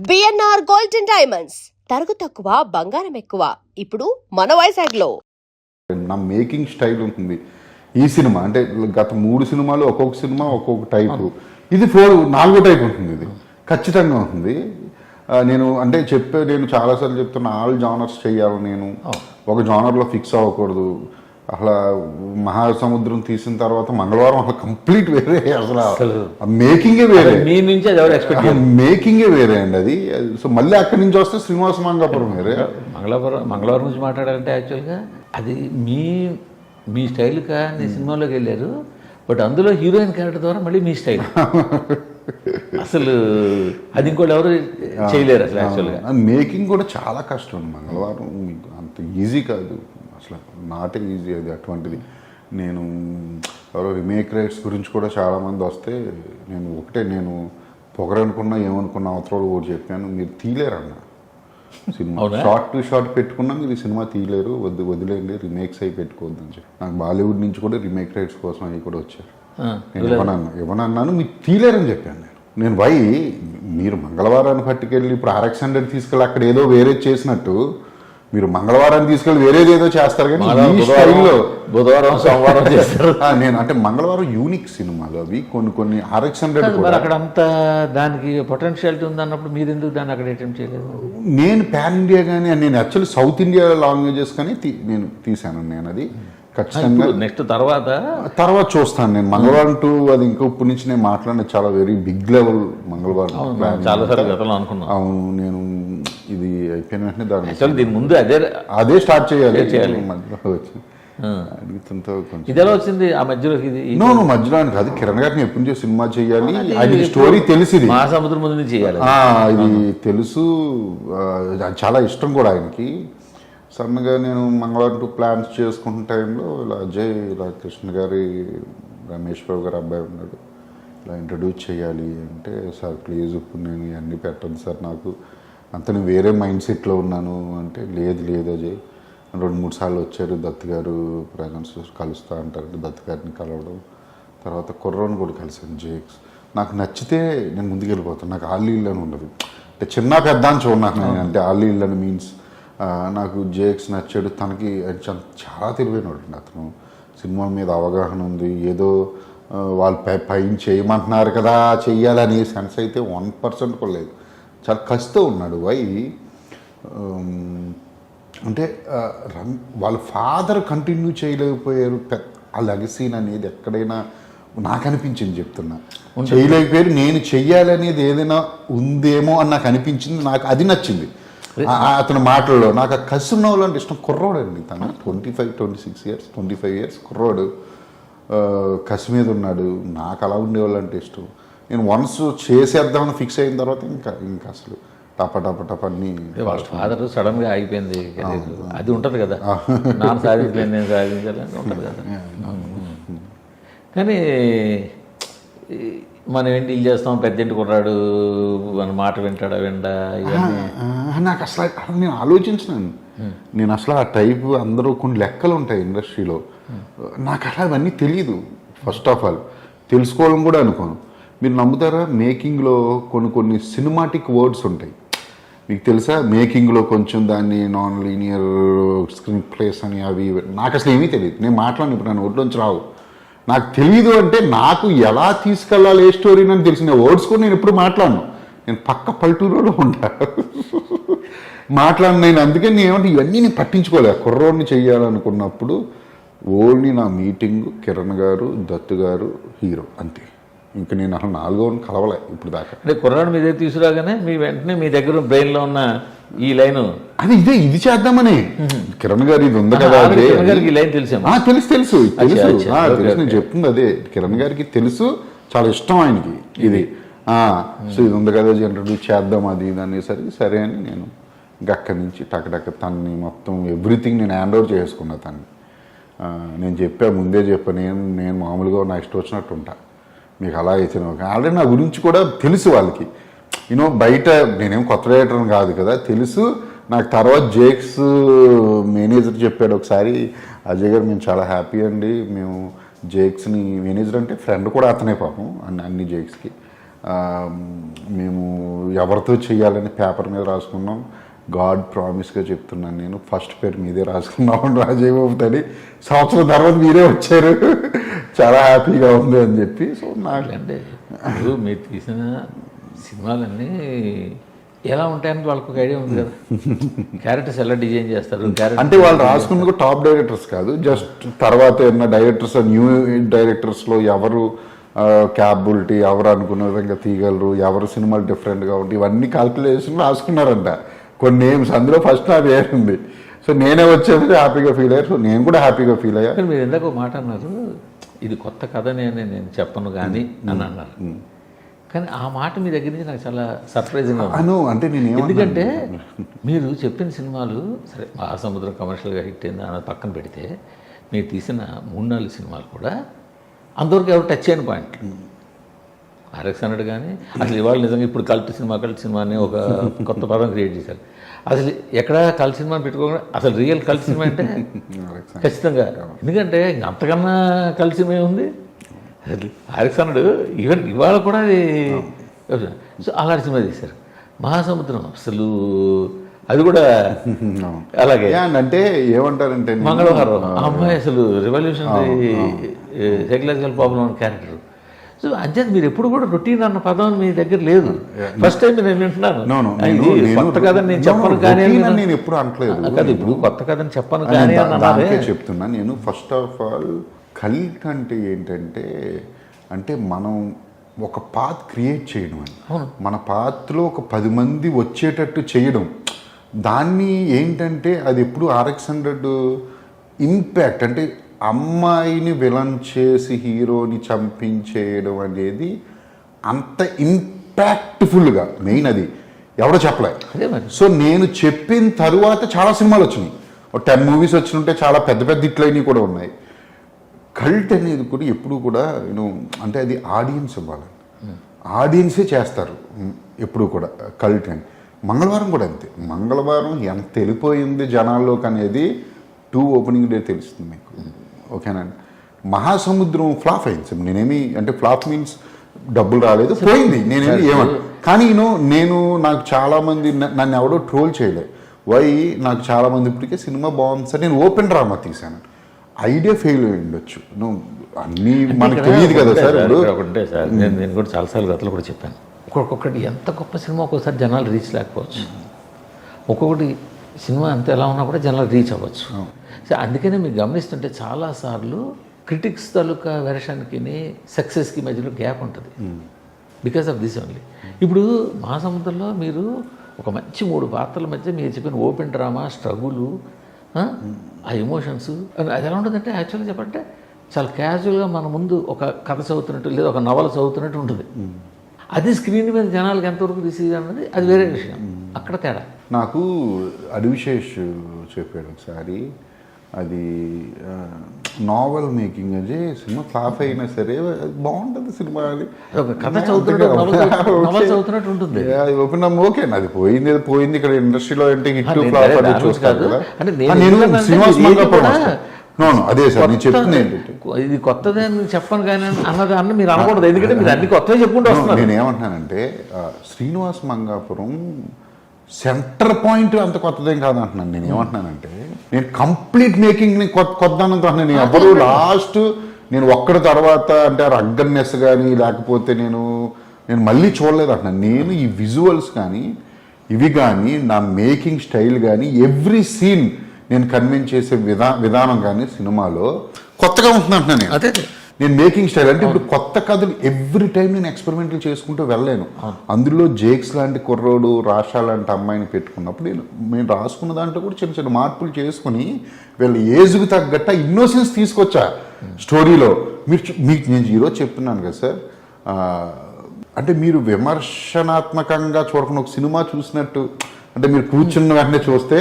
BNR gold and diamonds తరుగు తక్కువ బంగారం ఎక్కువ ఇప్పుడు మన వైజాగ్లో. నా మేకింగ్ స్టైల్ ఉంటుంది ఈ సినిమా అంటే గత 3 సినిమాలు ఒక్కొక్క సినిమా ఒక్కొక్క టైపు, ఇది 4వ టైప్ ఉంటుంది. ఇది ఖచ్చితంగా ఉంటుంది. నేను చాలాసార్లు చెప్తున్నా, ఆల్ జానర్స్ చేయాలి. నేను ఒక జానర్లో ఫిక్స్ అవ్వకూడదు. అసలు మహాసముద్రం తీసిన తర్వాత మంగళవారం అసలు కంప్లీట్ వేరే. అసలు మేకింగే వేరే, మేకింగే వేరే అండి అది. సో మళ్ళీ అక్కడి నుంచి వస్తే శ్రీనివాస మంగాపురం వేరే. మంగళవారం నుంచి మాట్లాడాలంటే యాక్చువల్గా అది మీ స్టైల్ కానీ సినిమాలోకి వెళ్ళారు. బట్ అందులో హీరోయిన్ క్యారెక్టర్ ద్వారా మళ్ళీ మీ స్టైల్ అసలు అది ఇంకోటి ఎవరు చేయలేరు అసలు. యాక్చువల్గా మేకింగ్ కూడా చాలా కష్టం. మంగళవారం మీకు అంత ఈజీ కాదు అసలు, నాట్ ఈజీ అది. అటువంటిది నేను ఎవరో రీమేక్ రైట్స్ గురించి కూడా చాలామంది వస్తే నేను పొగరనుకున్నా ఏమనుకున్నా అవతల కూడా చెప్పాను, మీరు తీయలేరన్న సినిమా. షార్ట్ పెట్టుకున్నా మీరు ఈ సినిమా తీయలేరు, వదిలేండి, రీమేక్స్ అవి పెట్టుకోవద్దు అని చెప్పి. నాకు బాలీవుడ్ నుంచి కూడా రీమేక్ రైట్స్ కోసం అవి కూడా వచ్చారు. నేను ఇవ్వనన్నాను, మీరు తీయలేరని చెప్పాను. నేను మీరు మంగళవారాన్ని పట్టుకెళ్ళి ఇప్పుడు RX-100 తీసుకెళ్ళి అక్కడ ఏదో వేరే చేసినట్టు మీరు మంగళవారాన్ని తీసుకెళ్ళి వేరేది ఏదో చేస్తారు. కానీ ఈ స్టైల్లో బుధవారం సోమవారం చేస్తారు. నేను అంటే మంగళవారం యూనిక్ సినిమాలు అవి కొన్ని RX-100 అక్కడ అంత దానికి పొటెన్షియాలిటీ ఉంది అన్నప్పుడు మీరు ఎందుకు దాన్ని అక్కడ అటెంప్ట్ చేయలేదు? నేను పాన్ ఇండియా కానీ నేను యాక్చువల్లీ సౌత్ ఇండియా లాంగ్వేజెస్ కానీ నేను తీశాను. నేను అది ఖచ్చితంగా నెక్స్ట్ తర్వాత చూస్తాను. నేను మంగళవారం 2 అది ఇంకా ఇప్పటి నుంచి నేను మాట్లాడిన చాలా వెరీ బిగ్ లెవెల్ మంగళవారం. అవును, నేను ఇది అయిపోయిన వెంటనే దీని ముందు అదే స్టార్ట్ చేయాలి. అడుగుతుంతో ఇది ఎలా వచ్చింది ఆ మధ్యలోకి? మధ్యలో కాదు, కిరణ్ గారిని ఎప్పటి నుంచో సినిమా చేయాలి, అది స్టోరీ తెలిసింది, మహాసముద్రం ముందు చేయాలి ఇది తెలుసు, చాలా ఇష్టం కూడా ఆయనకి. సడన్గా నేను మంగళవారం 2 ప్లాన్స్ చేసుకుంటున్న టైంలో ఇలా అజయ్, ఇలా కృష్ణ గారి రమేష్ బాబు గారు అబ్బాయి ఉన్నాడు, ఇలా ఇంట్రడ్యూస్ చేయాలి అంటే, సార్ ప్లీజ్ ఇప్పుడు నేను ఇవన్నీ పెట్టను సార్, నాకు అంత నేను వేరే మైండ్ సెట్లో ఉన్నాను అంటే, లేదు అజయ్ 2-3 సార్లు వచ్చారు దత్ గారు ప్రజెన్స్ కలుస్తా అంటారు. దత్ గారిని కలవడం, తర్వాత కుర్రోని కూడా కలిసాను, జేక్స్. నాకు నచ్చితే నేను ముందుకు వెళ్ళిపోతాను. నాకు ఆల్ ఇల్లని ఉండదు, అంటే చిన్న పెద్ద అని చూడన్నాను నేను. అంటే ఆల్ ఇల్లని మీన్స్ నాకు జేక్స్ నచ్చాడు. తనకి చాలా తెలివైనడు అతను, సినిమా మీద అవగాహన ఉంది. ఏదో వాళ్ళు పైన చేయమంటున్నారు కదా చెయ్యాలనే సెన్స్ అయితే 1% కూడా లేదు. చాలా కసితో ఉన్నాడు. అంటే వాళ్ళ ఫాదర్ కంటిన్యూ చేయలేకపోయారు. ఆ లెగసీన్ అనేది ఎక్కడైనా నాకు అనిపించింది, చెప్తున్నా, చేయలేకపోయారు. నేను చెయ్యాలనేది ఏదైనా ఉందేమో అని నాకు అనిపించింది. నాకు అది నచ్చింది అతని మాటల్లో. నాకు ఆ కసి ఉన్న వాళ్ళు అంటే ఇష్టం. కుర్రోడు అండి తను, 25 ఇయర్స్ కుర్రోడు, కసి మీద ఉన్నాడు. నాకు అలా ఉండేవాళ్ళు అంటే ఇష్టం. నేను వన్స్ చేసేద్దామని ఫిక్స్ అయిన తర్వాత ఇంకా అసలు టప అన్ని. వాళ్ళ ఫాదర్ సడన్ గా ఆగిపోయింది, అది ఉంటుంది కదా, నాకు సాధించలేదు నేను సాధించాలని ఉంటుంది కదా. కానీ మనం ఏంటి డీల్ చేస్తాం, పెద్దంటి కుర్రాడు మన మాట వింటాడా నాకు అసలు నేను ఆలోచించినాను. నేను అసలు ఆ టైప్ అందరూ కొన్ని లెక్కలు ఉంటాయి ఇండస్ట్రీలో, నాకు అలా అవన్నీ తెలియదు. ఫస్ట్ ఆఫ్ ఆల్ తెలుసుకోవడం కూడా అనుకోను. మీరు నమ్ముతారా, మేకింగ్లో కొన్ని సినిమాటిక్ వర్డ్స్ ఉంటాయి. మీకు తెలుసా, మేకింగ్లో కొంచెం దాన్ని నాన్ లీనియర్ స్క్రీన్ ప్లేస్ అని అవి నాకు అసలు ఏమీ తెలియదు. నేను మాట్లాడిన ఇప్పుడు నన్ను ఒడ్లోంచి రావు. నాకు తెలియదు అంటే నాకు ఎలా తీసుకెళ్ళాలి ఏ స్టోరీని అని తెలిసిన వర్డ్స్ కూడా నేను ఎప్పుడు మాట్లాడను. నేను పక్క పల్లెటూరులో ఉంటాను మాట్లాడిన. నేను అందుకని నేనేమంటే ఇవన్నీ నేను పట్టించుకోలే. కుర్రోడ్ని చెయ్యాలనుకున్నప్పుడు ఓన్లీ నా మీటింగ్ కిరణ్ గారు, దత్తు గారు, హీరో, అంతే. ఇంకా నేను అసలు 4వ కలవలే ఇప్పుడు దాకా. అంటే కుర్రాడు మీద తీసుకురాగానే మీ వెంటనే మీ దగ్గర బ్రెయిన్లో ఉన్న ఈ లైన్ అది ఇది చేద్దామని, కిరణ్ గారు ఇది ఉంది కదా, ఈ లైన్ తెలుసు నేను చెప్తుంది అదే. కిరణ్ గారికి తెలుసు, చాలా ఇష్టం ఆయనకి ఇది. సో ఇది ఉంది కదా, ఇంట్రడ్యూస్ చేద్దాం అది ఇది అనేసరికి సరే అని నేను ఇంకా అక్కడి నుంచి టక్ తనని మొత్తం ఎవ్రీథింగ్ నేను హ్యాండ్ ఓవర్ చేసుకున్నా తనని. నేను ముందే చెప్పా, నేను మామూలుగా నా ఇష్టం వచ్చినట్టు ఉంటా, మీకు అలా అయితే ఆల్రెడీ నా గురించి కూడా తెలుసు వాళ్ళకి. బయట నేనేం కొత్త డైరెక్టర్ కాదు కదా, తెలుసు నాకు. తర్వాత జేక్స్ మేనేజర్ చెప్పాడు ఒకసారి, అజయ్ గారు మేము చాలా హ్యాపీ అండి, మేము జేక్స్ని మేనేజర్ అంటే ఫ్రెండ్ కూడా అతనే పాపం అన్ని జేక్స్కి మేము ఎవరితో చేయాలని పేపర్ మీద రాసుకున్నాం. గాడ్ ప్రామిస్గా చెప్తున్నాను, నేను ఫస్ట్ పేరు మీదే రాసుకున్నాం రాజీవ్ బాబు అని. సంవత్సరం తర్వాత మీరే వచ్చారు, చాలా హ్యాపీగా ఉంది అని చెప్పి. సో నాకు అంటే ఇప్పుడు మీరు తీసిన సినిమాలన్నీ ఎలా ఉంటాయని వాళ్ళకి ఒక ఐడియా ఉంది కదా, క్యారెక్టర్స్ ఎలా డిజైన్ చేస్తారు. అంటే వాళ్ళు రాసుకున్న టాప్ డైరెక్టర్స్ కాదు, జస్ట్ తర్వాత ఏమన్నా డైరెక్టర్స్, న్యూ డైరెక్టర్స్లో ఎవరు క్యాపబిలిటీ, ఎవరు అనుకున్న విధంగా తీయగలరు, ఎవరు సినిమాలు డిఫరెంట్గా ఉంటాయి, ఇవన్నీ క్యాల్కులేషన్ రాసుకున్నారంట. కొన్ని నేమ్స్ అందులో ఫస్ట్ నా పేరు ఉంది. సో నేనే వచ్చేసి హ్యాపీగా ఫీల్ అయ్యారు. సో నేను కూడా హ్యాపీగా ఫీల్ అయ్యా. మీరు ఇందాక ఒక మాట అన్నారు, ఇది కొత్త కథ నేను చెప్పను కానీ అని అన్నారు. కానీ ఆ మాట మీ దగ్గర నుంచి నాకు చాలా సర్ప్రైజింగ్గా ఉంది. అంటే నేను ఎందుకంటే మీరు చెప్పిన సినిమాలు సరే మహాసముద్రం కమర్షియల్గా హిట్ అయింది అన్నది పక్కన పెడితే, మీరు తీసిన 3-4 సినిమాలు కూడా అంతవరకు ఎవరు టచ్ అయిన పాయింట్. ఆర్ఎక్స్ అన్నాడు కానీ అసలు ఇవాళ నిజంగా ఇప్పుడు కల్ట్ సినిమా అని ఒక కొత్త పదం క్రియేట్ చేశారు. అసలు ఎక్కడ కల్ట్ సినిమా పెట్టుకోకుండా అసలు రియల్ కల్ట్ సినిమా అంటే ఖచ్చితంగా, ఎందుకంటే అంతకన్నా కల్ట్ సినిమా ఉంది. ఆర్ఎక్స్ అన్నాడు ఈవెన్ ఇవాళ కూడా అది. సో అలాంటి సినిమా తీశారు. మహాసముద్రం అసలు అది కూడా అలాగే. అంటే ఏమంటారంటే మంగళవారం ఆ అమ్మాయి అసలు రెవల్యూషనరీ సైకలాజికల్ ప్రాబ్లం అనే క్యారెక్టర్. సో అంతే మీరు ఎప్పుడు కూడా రొటీన్ అన్న పదం మీ దగ్గర లేదు. ఫస్ట్ టైం నేను వింటున్నాను. కొత్త కథని నేను చెప్పను కానీ నేను ఎప్పుడు అనట్లేదు కదా, ఇప్పుడు కొత్త కథని చెప్పను కానీ చెప్తున్నా నేను. ఫస్ట్ ఆఫ్ ఆల్ కల్ట్ అంటే ఏంటంటే, అంటే మనం ఒక పాత్ క్రియేట్ చేయడం అని, మన పాత్రలో ఒక 10 మంది వచ్చేటట్టు చేయడం. దాన్ని ఏంటంటే అది ఎప్పుడు RX100 ఇంపాక్ట్ అంటే అమ్మాయిని విలన్ చేసి హీరోని చంపించేయడం అనేది అంత ఇంపాక్ట్ఫుల్గా మెయిన్ అది ఎవడో చెప్పలే. సో నేను చెప్పిన తరువాత చాలా సినిమాలు వచ్చినాయి, 10 మూవీస్ వచ్చినుంటే చాలా పెద్ద పెద్ద హిట్లైనవి కూడా ఉన్నాయి. కల్ట్ అనేది కూడా ఎప్పుడు కూడా అంటే అది ఆడియన్స్ ఇవ్వాలి, ఆడియన్సే చేస్తారు ఎప్పుడు కూడా కల్ట్ అని. మంగళవారం కూడా అంతే. మంగళవారం ఎంత వెళ్ళిపోయింది జనాల్లోకి అనేది 2 ఓపెనింగ్ డే తెలుస్తుంది మీకు, ఓకేనండి. మహాసముద్రం ఫ్లాప్ అయింది. నేనేమి అంటే ఫ్లాప్ మీన్స్ డబ్బులు రాలేదు, పోయింది, నేనేమి ఏమన్నా. కానీ నేను నాకు చాలామంది నన్ను ఎవడో ట్రోల్ చేయలే. వై నాకు చాలామంది ఇప్పటికే సినిమా బాగుంది సార్, నేను ఓపెన్ డ్రామా తీశాను, ఐడియా ఫెయిల్ అయి ఉండొచ్చు, అన్నీ మనకు తెలియదు కదా సార్. ఒకటే సార్, నేను కూడా చాలాసార్లు గతంలో కూడా చెప్పాను, ఒక్కొక్కటి ఎంత గొప్ప సినిమా ఒక్కొక్కసారి జనాలు రీచ్ లేకపోవచ్చు, ఒక్కొక్కటి సినిమా అంత ఎలా ఉన్నా కూడా జనాలు రీచ్ అవ్వచ్చు. సో అందుకనే మీరు గమనిస్తుంటే చాలాసార్లు క్రిటిక్స్ తాలూకా వెర్షన్కి సక్సెస్కి మధ్యలో గ్యాప్ ఉంటుంది, బికాస్ ఆఫ్ దిస్ ఓన్లీ. ఇప్పుడు మహాసముద్రంలో మీరు ఒక మంచి 3 పాత్రల మధ్య మీరు చెప్పిన ఓపెన్ డ్రామా, స్ట్రగులు, ఆ ఎమోషన్స్, అది ఎలా ఉంటుందంటే యాక్చువల్గా చెప్పంటే చాలా క్యాజువల్గా మన ముందు ఒక కథ చదువుతున్నట్టు లేదా ఒక నవల చదువుతున్నట్టు ఉంటుంది. అది స్క్రీన్ మీద జనాలకు ఎంతవరకు రిసీవ్ అన్నది అది వేరే విషయం, అక్కడ తేడా. నాకు అడివిశేష్ చెప్పాడు ఒకసారి, అది నావల్ మేకింగ్ అది సినిమా ఫ్లాప్ అయినా సరే బాగుంటుంది సినిమా, అది ఒక కథ చదువుతున్నట్టు ఉంటుంది. ఓపెన్ ఓకే, అది పోయింది ఇక్కడ ఇండస్ట్రీలో అంటే హిట్ ఫ్లాప్ అని చూస్తారు కదా. నేను శ్రీనివాస్ మంగాపురం అదే సార్ నేను చెప్తుంది ఏంటంటే ఇది కొత్తదే చెప్పను కానీ అన్న మీరు అనకూడదు, ఎందుకంటే మీరు అన్ని కొత్తగా చెప్పుకుంటూ వస్తున్నారు. నేను ఏమంటున్నానంటే శ్రీనివాస్ మంగాపురం సెంటర్ పాయింట్ అంత కొత్తదేం కాదు అంటున్నాను. నేను ఏమంటున్నానంటే నేను కంప్లీట్ మేకింగ్ని కొత్త నేను ఎవరు లాస్ట్ నేను ఒక్కడి తర్వాత అంటే రగ్గన్నెస్ కానీ లేకపోతే నేను మళ్ళీ చూడలేదు అంటున్నాను. నేను ఈ విజువల్స్ కానీ ఇవి కానీ నా మేకింగ్ స్టైల్ కానీ ఎవ్రీ సీన్ నేను కన్విన్స్ చేసే విధానం కానీ సినిమాలో కొత్తగా ఉంటుంది అంటున్నాను. నేను మేకింగ్ స్టైల్ అంటే ఇప్పుడు కొత్త కథలు ఎవ్రీ టైం నేను ఎక్స్పెరిమెంట్లు చేసుకుంటూ వెళ్ళలేను. అందులో జేక్స్ లాంటి కుర్రోడు, రాషా లాంటి అమ్మాయిని పెట్టుకున్నప్పుడు నేను రాసుకున్న దాంట్లో కూడా చిన్న చిన్న మార్పులు చేసుకుని వీళ్ళ ఏజ్కి తగ్గట్ట ఇన్నోసెన్స్ తీసుకొచ్చా స్టోరీలో. మీకు నేను ఈరోజు చెప్తున్నాను కదా సార్, అంటే మీరు విమర్శనాత్మకంగా చూడకుండా ఒక సినిమా చూసినట్టు అంటే మీరు కూర్చున్న వెంటనే చూస్తే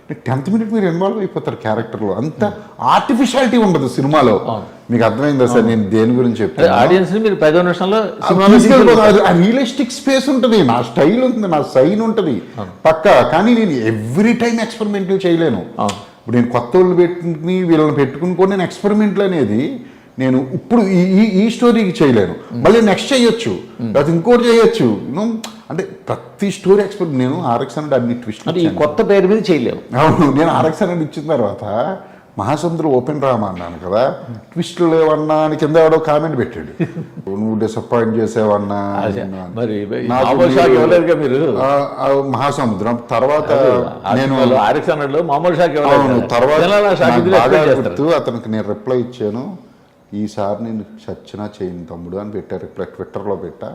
10th మినిట్ మీరు ఇన్వాల్వ్ అయిపోతారు క్యారెక్టర్లో. అంత ఆర్టిఫిషియాలిటీ ఉండదు సినిమాలో. మీకు అర్థమైందా సార్ నేను దేని గురించి చెప్తాను? ఆడియన్స్ మీరు 10వ నిమిషంలో రియలిస్టిక్ స్పేస్ ఉంటుంది, నా స్టైల్ ఉంటుంది, నా సైన్ ఉంటుంది పక్కా. కానీ నేను ఎవ్రీ టైం ఎక్స్పెరిమెంట్లు చేయలేను. ఇప్పుడు నేను కొత్త వాళ్ళు వీళ్ళని పెట్టుకుని కూడా నేను ఎక్స్పెరిమెంట్లు అనేది నేను ఇప్పుడు ఈ స్టోరీకి చేయలేను, మళ్ళీ నెక్స్ట్ చేయొచ్చు, లేకపోతే ఇంకోటి చేయొచ్చు. అంటే ప్రతి స్టోరీ ఎక్స్పెక్ట్ నేను ఆర్ఎక్స్ అంటే అన్ని ట్విస్ట్ అంటే ఈ కొత్త పేరు మీద చేయలేవు. అవును, నేను ఆర్ఎక్స్ అనేది ఇచ్చిన తర్వాత మహాసముద్రం ఓపెన్ డ్రామా అన్నాను కదా, ట్విస్టులు లేవన్నా అని కింద ఎవడో కామెంట్ పెట్టాడు, నువ్వు డిసప్పాయింట్ చేసేవన్నా. మరి మామూలు షాక్ ఇవ్వలేదుగా మీరు. మహాసముద్రం తర్వాత నేను ఆర్ఎక్స్ మామూలు షాక్ బాగా గుర్తు, అతనికి నేను రిప్లై ఇచ్చాను, ఈసారి నేను చచ్చినా చేయను తమ్ముడు అని పెట్టా, రిప్లై ట్విట్టర్లో పెట్టా.